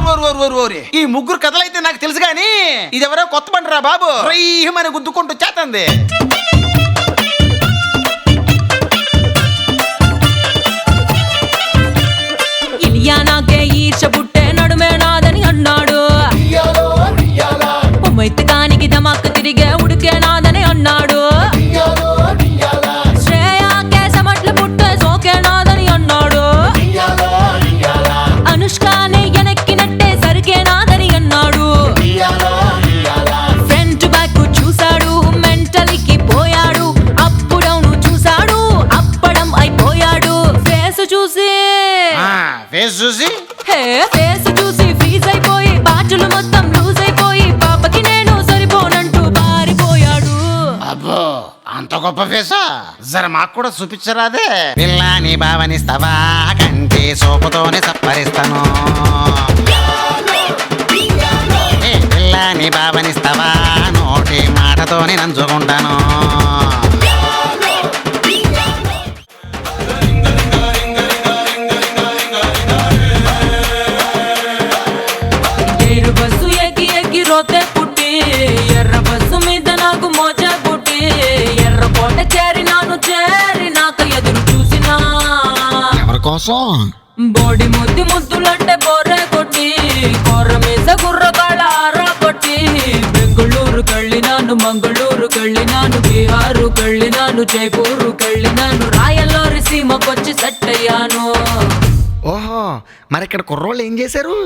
ఓరి ఈ ముగ్గురు కథలైతే నాకు తెలుసు గాని ఇదెవరో కొత్త బండరా బాబు, రయ్యమని గుద్దుకుంటూ చేతంది. ఇలియానాకే ఈర్ష పుట్టే నడుమే నాదని అన్నాడు. మైత్తికానికి ధమాక్ తిరిగే ఉడికే నాదని అన్నాడు. శ్రేయాకే సమట్ల పుట్టే సోకే నాదని అన్నాడు. అనుష్కానే ఎనక్కినట్టే సరికే నాదని అన్నాడు. ఫ్రంట్ బ్యాక్ చూశాడు, మెంటల్కి పోయాడు. అప్పుడవును చూశాడు, అప్పడం అయిపోయాడు. ఫేస్ చూసి ఫేస్ చూసి ఫ్రీజ్ అయిపోయి బాచులు మొత్తం లూజ్ అయిపోయి పాపకి నేను సరిపోనంటూ పారిపోయాడు. అబ్బో అంత గొప్ప ఫేసా? జర మాకు కూడా చూపించరాదే? పిల్లాని భావనిస్తావా కంటి సోపుతోనే సప్పరిస్తాను. పిల్లాని భావనిస్తావా నోటి మాటతోనే నంచుకుంటాను. బస్సు ఎక్కి ఎక్కి రోతే పుట్టి ఎర్ర బస్సు మీద నాకు మోజా పుట్టి ఎర్ర కోట చేరినాక ఎదురు చూసినా ఎవరి కోసం? బోడి ముద్దులంటే బోర్రే కొట్టి కొర్ర మీద గుర్రగాళ్ళ ఆరా కొట్టి బెంగుళూరు కళ్ళినాను, మంగళూరు కళ్ళినాను, బీహారు కళ్ళినాను, జైపూరు కళ్ళినాను, రాయల్లోరి సీమకొచ్చి సెట్ అయ్యాను. ఓహో మరి ఇక్కడ కుర్రోళ్ళు ఏం చేశారు?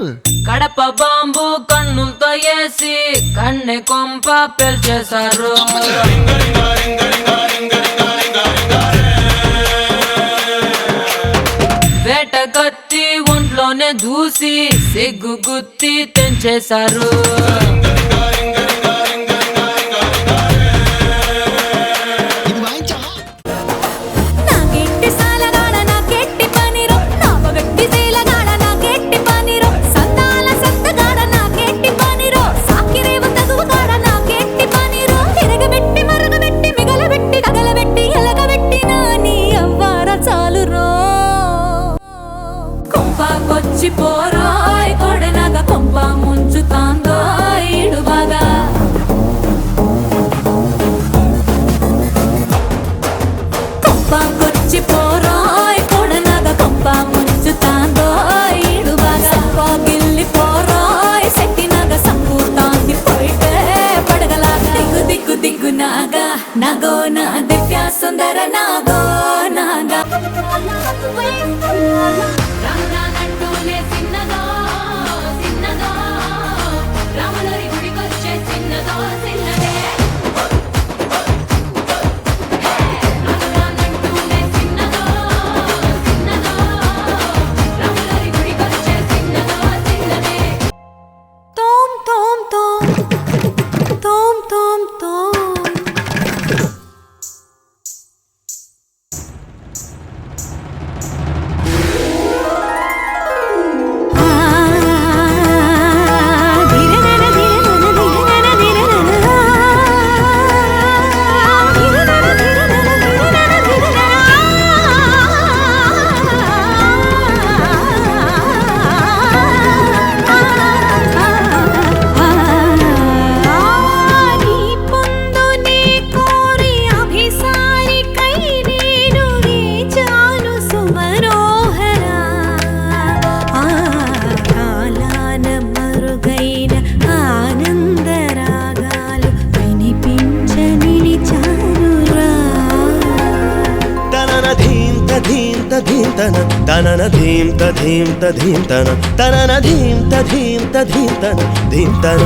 కడప బాంబు కన్నులతో వేసి కన్నె కొంప పెల్చేశారు. వేట కత్తి ఒంట్లోనే దూసి సిగ్గు గుత్తి తెంచేశారు. పోరాయ్ కొడనగ కొంప ముంచుతాందో ఈడు బాగా. కొంపకొచ్చి పోరాయ్ కొడనగ కొంప ముంచుతాందో ఈడు బాగా. గిల్లి పోరాయ్ సెట్టినగ సంపూతాంది పోయితే పడగలాగా. దిగ్గు దిగ్గు దిగ్గు నాగా నాగో నా దివ్య సుందర నాగో నాగా. తనన ధీం తధీం తధీం తన తనన ధీం తధీం తధీం తన ధీం తన.